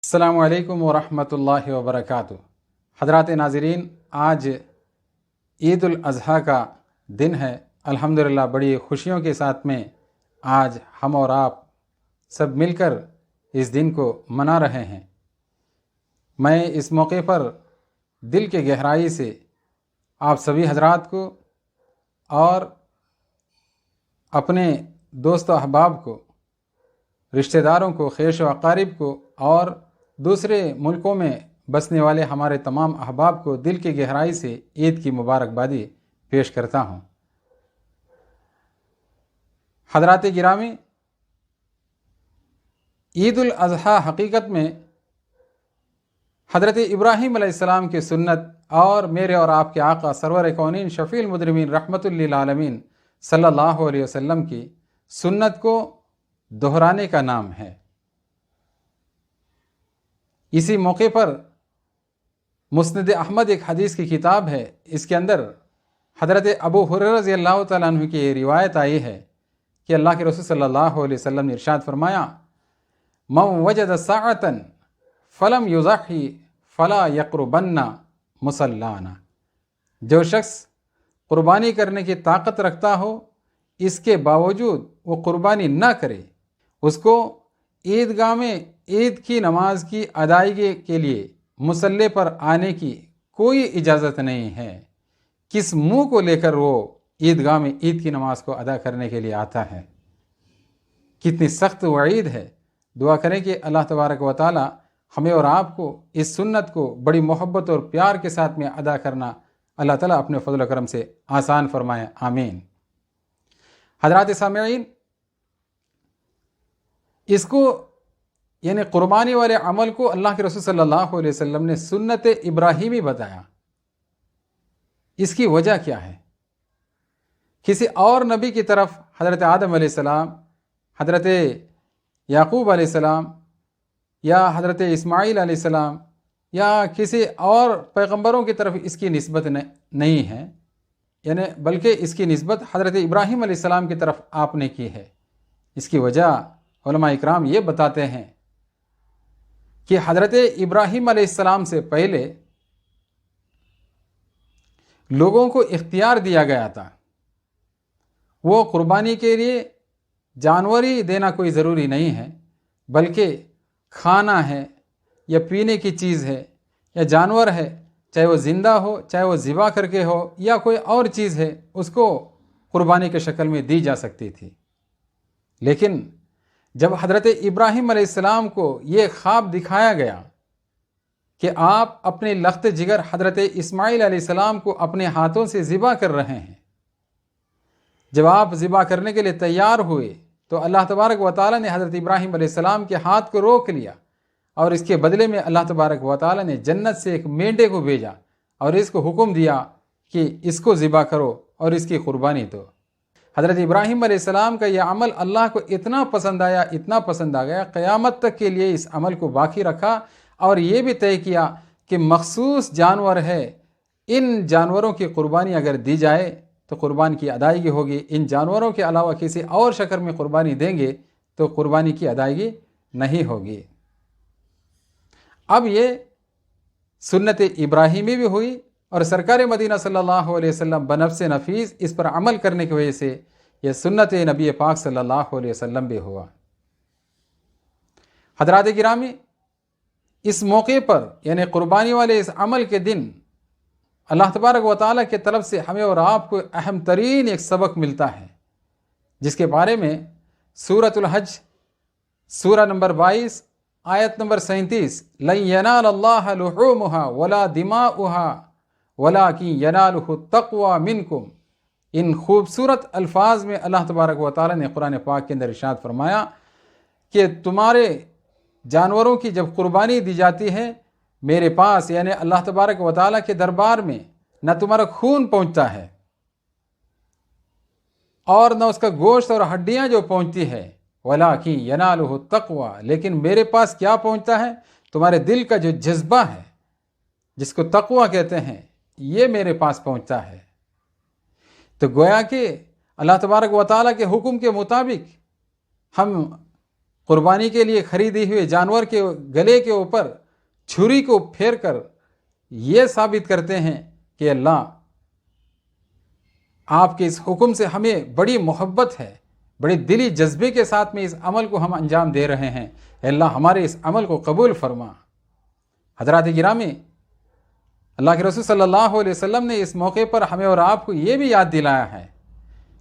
السلام علیکم ورحمۃ اللہ وبرکاتہ۔ حضرات ناظرین، آج عید الاضحیٰ کا دن ہے۔ الحمدللہ بڑی خوشیوں کے ساتھ میں آج ہم اور آپ سب مل کر اس دن کو منا رہے ہیں۔ میں اس موقع پر دل کے گہرائی سے آپ سبھی حضرات کو اور اپنے دوست و احباب کو، رشتہ داروں کو، خیش و اقارب کو اور دوسرے ملکوں میں بسنے والے ہمارے تمام احباب کو دل کی گہرائی سے عید کی مبارکبادی پیش کرتا ہوں۔ حضرات گرامی، عید الاضحیٰ حقیقت میں حضرت ابراہیم علیہ السلام کی سنت اور میرے اور آپ کے آقا سرور کونین شفیع المذنبین رحمۃ للعالمین صلی اللہ علیہ وسلم کی سنت کو دہرانے کا نام ہے۔ اسی موقع پر مسند احمد ایک حدیث کی کتاب ہے، اس کے اندر حضرت ابو ہریرہ رضی اللہ تعالیٰ عنہ کی یہ روایت آئی ہے کہ اللہ کے رسول صلی اللہ علیہ وسلم نے ارشاد فرمایا، من وجد ساعة فلم یضحی فلا یقربن مصلانا۔ جو شخص قربانی کرنے کی طاقت رکھتا ہو، اس کے باوجود وہ قربانی نہ کرے، اس کو عیدگاہ میں عید کی نماز کی ادائیگی کے لیے مصلی پر آنے کی کوئی اجازت نہیں ہے۔ کس منہ کو لے کر وہ عیدگاہ میں عید کی نماز کو ادا کرنے کے لیے آتا ہے؟ کتنی سخت وعید ہے۔ دعا کریں کہ اللہ تبارک و تعالی ہمیں اور آپ کو اس سنت کو بڑی محبت اور پیار کے ساتھ میں ادا کرنا اللہ تعالیٰ اپنے فضل و کرم سے آسان فرمائے، آمین۔ حضرات سامعین، اس کو یعنی قربانی والے عمل کو اللہ کے رسول صلی اللہ علیہ وسلم نے سنت ابراہیمی بتایا۔ اس کی وجہ کیا ہے؟ کسی اور نبی کی طرف حضرت آدم علیہ السلام، حضرت یعقوب علیہ السلام یا حضرت اسماعیل علیہ السلام یا کسی اور پیغمبروں کی طرف اس کی نسبت نہیں ہے، یعنی بلکہ اس کی نسبت حضرت ابراہیم علیہ السلام کی طرف آپ نے کی ہے۔ اس کی وجہ علماء اکرام یہ بتاتے ہیں کہ حضرت ابراہیم علیہ السلام سے پہلے لوگوں کو اختیار دیا گیا تھا، وہ قربانی کے لیے جانور ہی دینا کوئی ضروری نہیں ہے، بلکہ کھانا ہے یا پینے کی چیز ہے یا جانور ہے، چاہے وہ زندہ ہو، چاہے وہ ذبح کر کے ہو یا کوئی اور چیز ہے، اس کو قربانی کے شکل میں دی جا سکتی تھی۔ لیکن جب حضرت ابراہیم علیہ السلام کو یہ خواب دکھایا گیا کہ آپ اپنے لخت جگر حضرت اسماعیل علیہ السلام کو اپنے ہاتھوں سے ذبح کر رہے ہیں، جب آپ ذبح کرنے کے لیے تیار ہوئے تو اللہ تبارک و تعالیٰ نے حضرت ابراہیم علیہ السلام کے ہاتھ کو روک لیا، اور اس کے بدلے میں اللہ تبارک و تعالیٰ نے جنت سے ایک مینڈے کو بھیجا اور اس کو حکم دیا کہ اس کو ذبح کرو اور اس کی قربانی دو۔ حضرت ابراہیم علیہ السلام کا یہ عمل اللہ کو اتنا پسند آیا، اتنا پسند آ گیا، قیامت تک کے لیے اس عمل کو باقی رکھا اور یہ بھی طے کیا کہ مخصوص جانور ہے، ان جانوروں کی قربانی اگر دی جائے تو قربانی کی ادائیگی ہوگی، ان جانوروں کے علاوہ کسی اور شکل میں قربانی دیں گے تو قربانی کی ادائیگی نہیں ہوگی۔ اب یہ سنت ابراہیمی بھی ہوئی اور سرکار مدینہ صلی اللہ علیہ وسلم بنفس نفیس اس پر عمل کرنے کی وجہ سے یہ سنت نبی پاک صلی اللہ علیہ وسلم بھی ہوا۔ حضرات گرامی، اس موقع پر یعنی قربانی والے اس عمل کے دن اللہ تبارک و تعالیٰ کی طرف سے ہمیں اور آپ کو اہم ترین ایک سبق ملتا ہے، جس کے بارے میں سورۃ الحج سورہ نمبر 22 آیت نمبر 37، لَن يَنَالَ اللَّهَ لُحُومُهَا وَلَا دِمَاؤُهَا وَلَٰكِن يَنَالُهُ التَّقْوَىٰ مِنكُمْ۔ ان خوبصورت الفاظ میں اللہ تبارک و تعالیٰ نے قرآن پاک کے اندر ارشاد فرمایا کہ تمہارے جانوروں کی جب قربانی دی جاتی ہے میرے پاس یعنی اللہ تبارک و تعالیٰ کے دربار میں، نہ تمہارا خون پہنچتا ہے اور نہ اس کا گوشت اور ہڈیاں جو پہنچتی ہے، وَلَٰكِن يَنَالُهُ التَّقْوَىٰ، لیکن میرے پاس کیا پہنچتا ہے؟ تمہارے دل کا جو جذبہ ہے، جس کو تقویٰ کہتے ہیں، یہ میرے پاس پہنچتا ہے۔ تو گویا کہ اللہ تبارک و تعالیٰ کے حکم کے مطابق ہم قربانی کے لیے خریدی ہوئے جانور کے گلے کے اوپر چھری کو پھیر کر یہ ثابت کرتے ہیں کہ اللہ آپ کے اس حکم سے ہمیں بڑی محبت ہے، بڑے دلی جذبے کے ساتھ میں اس عمل کو ہم انجام دے رہے ہیں، اے اللہ ہمارے اس عمل کو قبول فرما۔ حضرات گرامی، اللہ کے رسول صلی اللہ علیہ وسلم نے اس موقع پر ہمیں اور آپ کو یہ بھی یاد دلایا ہے،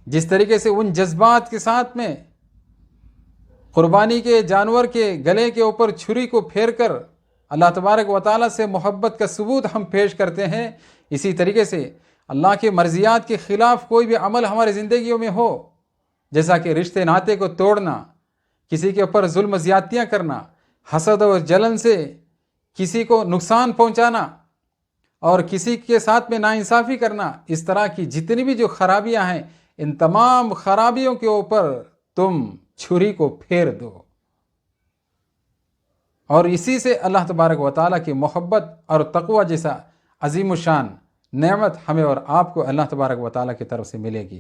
جس طریقے سے ان جذبات کے ساتھ میں قربانی کے جانور کے گلے کے اوپر چھری کو پھیر کر اللہ تبارک و تعالیٰ سے محبت کا ثبوت ہم پیش کرتے ہیں، اسی طریقے سے اللہ کے مرضیات کے خلاف کوئی بھی عمل ہماری زندگیوں میں ہو، جیسا کہ رشتے ناطے کو توڑنا، کسی کے اوپر ظلم و زیادتیاں کرنا، حسد اور جلن سے کسی کو نقصان پہنچانا اور کسی کے ساتھ میں ناانصافی کرنا، اس طرح کی جتنی بھی جو خرابیاں ہیں، ان تمام خرابیوں کے اوپر تم چھری کو پھیر دو، اور اسی سے اللہ تبارک و تعالیٰ کی محبت اور تقوی جیسا عظیم الشان نعمت ہمیں اور آپ کو اللہ تبارک و تعالیٰ کی طرف سے ملے گی۔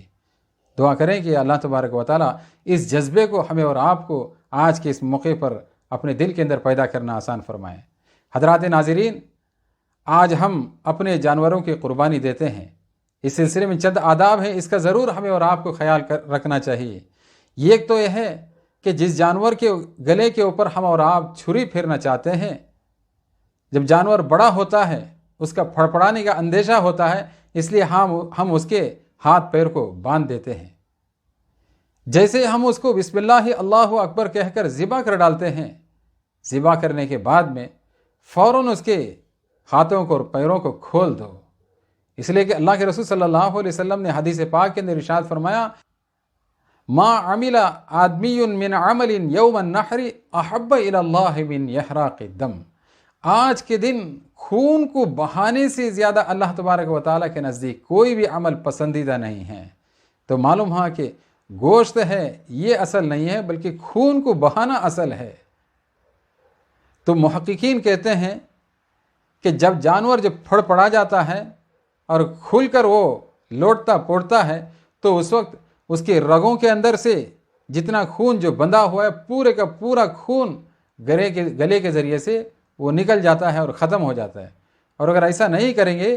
دعا کریں کہ اللہ تبارک و تعالیٰ اس جذبے کو ہمیں اور آپ کو آج کے اس موقع پر اپنے دل کے اندر پیدا کرنا آسان فرمائے۔ حضرات ناظرین، آج ہم اپنے جانوروں کی قربانی دیتے ہیں، اس سلسلے میں چند آداب ہیں، اس کا ضرور ہمیں اور آپ کو خیال رکھنا چاہیے۔ ایک تو یہ ہے کہ جس جانور کے گلے کے اوپر ہم اور آپ چھری پھیرنا چاہتے ہیں، جب جانور بڑا ہوتا ہے اس کا پھڑپڑانے کا اندیشہ ہوتا ہے، اس لیے ہم اس کے ہاتھ پیر کو باندھ دیتے ہیں۔ جیسے ہم اس کو بسم اللہ اللہ اکبر کہہ کر ذبح کر ڈالتے ہیں، ذبح کرنے کے بعد میں فوراً اس کے ہاتھوں کو اور پیروں کو کھول دو، اس لیے کہ اللہ کے رسول صلی اللہ علیہ وسلم نے حدیث پاک کے اندر ارشاد فرمایا، ما عمل آدمی من عمل یوم النحر احب الی اللہ من احراق الدم۔ آج کے دن خون کو بہانے سے زیادہ اللہ تبارک و تعالیٰ کے نزدیک کوئی بھی عمل پسندیدہ نہیں ہے۔ تو معلوم ہوا کہ گوشت ہے یہ اصل نہیں ہے، بلکہ خون کو بہانا اصل ہے۔ تو محققین کہتے ہیں کہ جب جانور پھڑ پڑا جاتا ہے اور کھل کر وہ لوٹتا پوڑتا ہے، تو اس وقت اس کے رگوں کے اندر سے جتنا خون جو بندھا ہوا ہے، پورے کا پورا خون گلے کے ذریعے سے وہ نکل جاتا ہے اور ختم ہو جاتا ہے۔ اور اگر ایسا نہیں کریں گے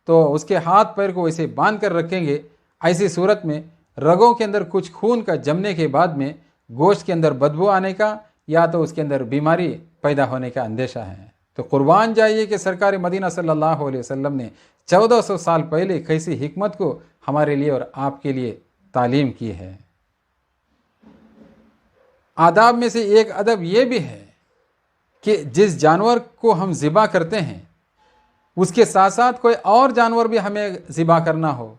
تو اس کے ہاتھ پیر کو ایسے باندھ کر رکھیں گے، ایسی صورت میں رگوں کے اندر کچھ خون کا جمنے کے بعد میں گوشت کے اندر بدبو آنے کا یا تو اس کے اندر بیماری پیدا ہونے کا اندیشہ ہے۔ تو قربان جائیے کہ سرکار مدینہ صلی اللہ علیہ وسلم نے 1400 سال پہلے کیسی حکمت کو ہمارے لیے اور آپ کے لیے تعلیم کی ہے۔ آداب میں سے ایک ادب یہ بھی ہے کہ جس جانور کو ہم ذبح کرتے ہیں اس کے ساتھ ساتھ کوئی اور جانور بھی ہمیں ذبح کرنا ہو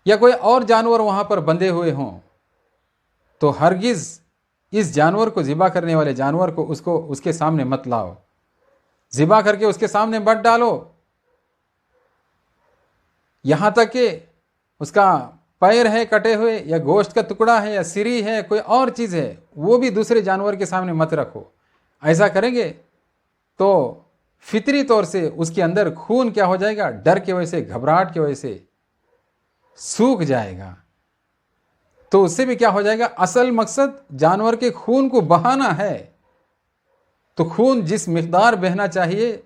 یا کوئی اور جانور وہاں پر بندھے ہوئے ہوں، تو ہرگز اس جانور کو ذبح کرنے والے جانور کو اس کے سامنے مت لاؤ، ذبح کر کے اس کے سامنے مت ڈالو، یہاں تک کہ اس کا پیر ہے کٹے ہوئے یا گوشت کا ٹکڑا ہے یا سری ہے کوئی اور چیز ہے، وہ بھی دوسرے جانور کے سامنے مت رکھو۔ ایسا کریں گے تو فطری طور سے اس کے اندر خون کیا ہو جائے گا، ڈر کی وجہ سے، گھبراہٹ کی وجہ سے سوکھ جائے گا۔ تو اس سے بھی کیا ہو جائے گا، اصل مقصد جانور کے خون کو بہانا ہے، تو خون جس مقدار بہنا چاہیے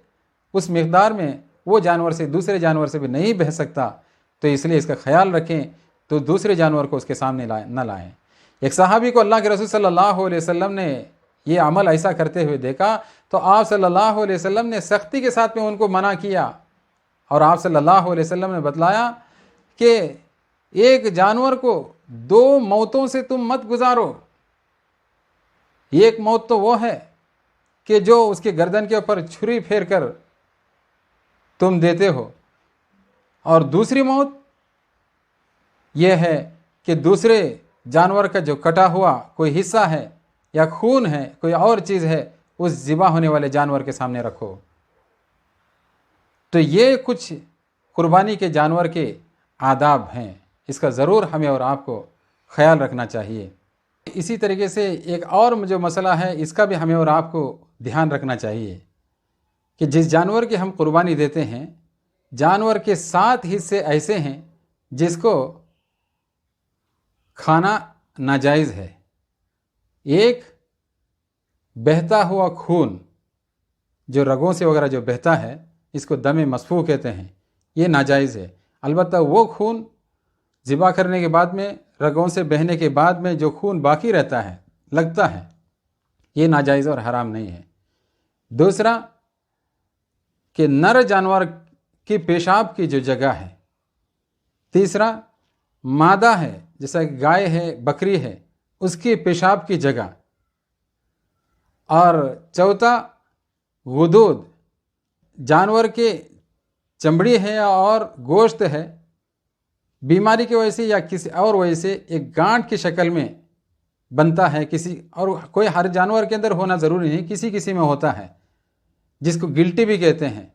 اس مقدار میں وہ جانور سے دوسرے جانور سے بھی نہیں بہہ سکتا، تو اس لیے اس کا خیال رکھیں تو دوسرے جانور کو اس کے سامنے نہ لائیں۔ ایک صحابی کو اللہ کے رسول صلی اللہ علیہ وسلم نے یہ عمل ایسا کرتے ہوئے دیکھا تو آپ صلی اللہ علیہ وسلم نے سختی کے ساتھ میں ان کو منع کیا، اور آپ صلی اللہ علیہ وسلم نے بتلایا کہ ایک جانور کو 2 موتوں سے تم مت گزارو۔ ایک موت تو وہ ہے کہ جو اس کے گردن کے اوپر چھری پھیر کر تم دیتے ہو، اور دوسری موت یہ ہے کہ دوسرے جانور کا جو کٹا ہوا کوئی حصہ ہے یا خون ہے کوئی اور چیز ہے اس ذبح ہونے والے جانور کے سامنے رکھو۔ تو یہ کچھ قربانی کے جانور کے آداب ہیں، اس کا ضرور ہمیں اور آپ کو خیال رکھنا چاہیے۔ اسی طریقے سے ایک اور جو مسئلہ ہے اس کا بھی ہمیں اور آپ کو دھیان رکھنا چاہیے کہ جس جانور کی ہم قربانی دیتے ہیں، جانور کے 7 حصے ایسے ہیں جس کو کھانا ناجائز ہے، ایک بہتا ہوا خون جو رگوں سے وغیرہ جو بہتا ہے اس کو دم مسفوح کہتے ہیں، یہ ناجائز ہے۔ البتہ وہ خون ذبح کرنے کے بعد میں رگوں سے بہنے کے بعد میں جو خون باقی رہتا ہے لگتا ہے، یہ ناجائز اور حرام نہیں ہے۔ دوسرا کہ نر جانور کی پیشاب کی جو جگہ ہے۔ تیسرا مادہ ہے جیسا کہ گائے ہے، بکری ہے، اس کی پیشاب کی جگہ۔ اور چوتھا غدود، جانور کے چمڑی ہے اور گوشت ہے، بیماری کی وجہ سے یا کسی اور وجہ سے ایک گانٹھ کی شکل میں بنتا ہے، کسی اور کوئی ہر جانور کے اندر ہونا ضروری نہیں، کسی کسی میں ہوتا ہے، جس کو گلٹی بھی کہتے ہیں،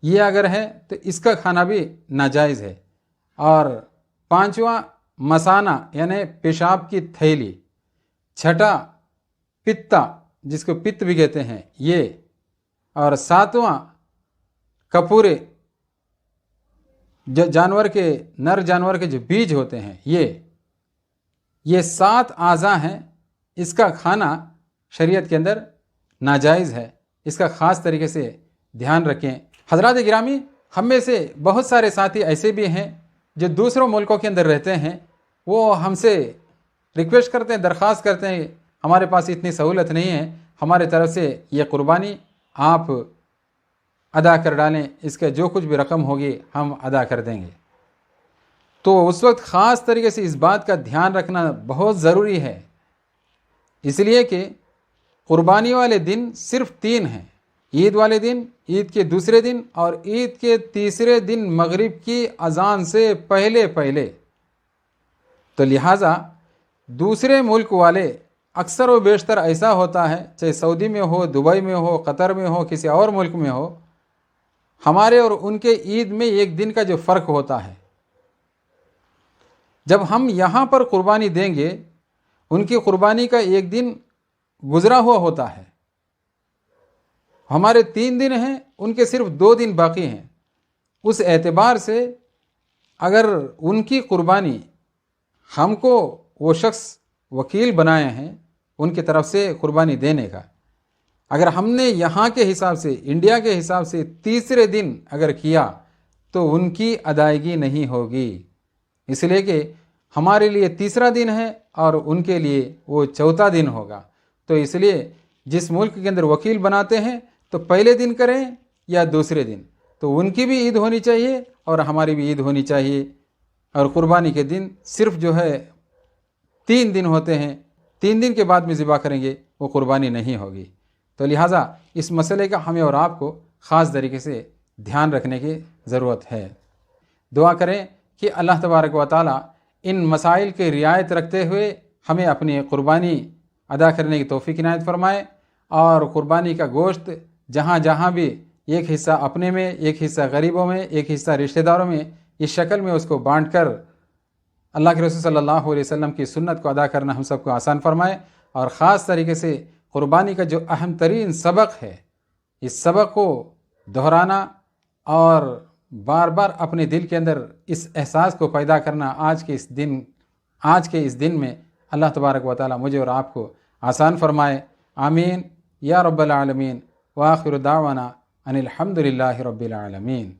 یہ اگر ہے تو اس کا کھانا بھی ناجائز ہے۔ اور پانچواں مثانہ یعنی پیشاب کی تھیلی۔ چھٹا پتا، جس کو پت بھی کہتے ہیں، یہ۔ اور ساتواں کپورے، جو جانور کے نر جانور کے جو بیج ہوتے ہیں، یہ 7 اعضاء ہیں، اس کا کھانا شریعت کے اندر ناجائز ہے، اس کا خاص طریقے سے دھیان رکھیں۔ حضرات گرامی، ہم میں سے بہت سارے ساتھی ایسے بھی ہیں جو دوسروں ملکوں کے اندر رہتے ہیں، وہ ہم سے ریکویسٹ کرتے ہیں، درخواست کرتے ہیں، ہمارے پاس اتنی سہولت نہیں ہے، ہمارے طرف سے یہ قربانی آپ ادا کر ڈالیں، اس کا جو کچھ بھی رقم ہوگی ہم ادا کر دیں گے۔ تو اس وقت خاص طریقے سے اس بات کا دھیان رکھنا بہت ضروری ہے، اس لیے کہ قربانی والے دن صرف 3 ہیں، عید والے دن، عید کے دوسرے دن اور عید کے تیسرے دن مغرب کی اذان سے پہلے۔ تو لہٰذا دوسرے ملک والے اکثر و بیشتر ایسا ہوتا ہے، چاہے سعودی میں ہو، دبئی میں ہو، قطر میں ہو، کسی اور ملک میں ہو، ہمارے اور ان کے عید میں ایک دن کا جو فرق ہوتا ہے، جب ہم یہاں پر قربانی دیں گے ان کی قربانی کا ایک دن گزرا ہوا ہوتا ہے، ہمارے 3 دن ہیں، ان کے صرف 2 دن باقی ہیں۔ اس اعتبار سے اگر ان کی قربانی ہم کو وہ شخص وکیل بنائے ہیں ان کی طرف سے قربانی دینے کا، اگر ہم نے یہاں کے حساب سے، انڈیا کے حساب سے تیسرے دن اگر کیا تو ان کی ادائیگی نہیں ہوگی، اس لیے کہ ہمارے لیے تیسرا دن ہے اور ان کے لیے وہ چوتھا دن ہوگا۔ تو اس لیے جس ملک کے اندر وکیل بناتے ہیں تو پہلے دن کریں یا دوسرے دن، تو ان کی بھی عید ہونی چاہیے اور ہماری بھی عید ہونی چاہیے۔ اور قربانی کے دن صرف جو ہے 3 دن ہوتے ہیں، 3 دن کے بعد میں ذبح کریں گے وہ قربانی نہیں ہوگی۔ تو لہٰذا اس مسئلے کا ہمیں اور آپ کو خاص طریقے سے دھیان رکھنے کی ضرورت ہے۔ دعا کریں کہ اللہ تبارک و تعالی ان مسائل کی رعایت رکھتے ہوئے ہمیں اپنی قربانی ادا کرنے کی توفیق عنایت فرمائے، اور قربانی کا گوشت جہاں جہاں بھی ایک حصہ اپنے میں، ایک حصہ غریبوں میں، ایک حصہ رشتہ داروں میں، اس شکل میں اس کو بانٹ کر اللہ کے رسول صلی اللہ علیہ وسلم کی سنت کو ادا کرنا ہم سب کو آسان فرمائے۔ اور خاص طریقے سے قربانی کا جو اہم ترین سبق ہے، اس سبق کو دہرانا اور بار بار اپنے دل کے اندر اس احساس کو پیدا کرنا آج کے اس دن میں اللہ تبارک و تعالی مجھے اور آپ کو آسان فرمائے۔ آمین یا رب العالمین، وآخر دعوانا ان الحمد للہ رب العالمین۔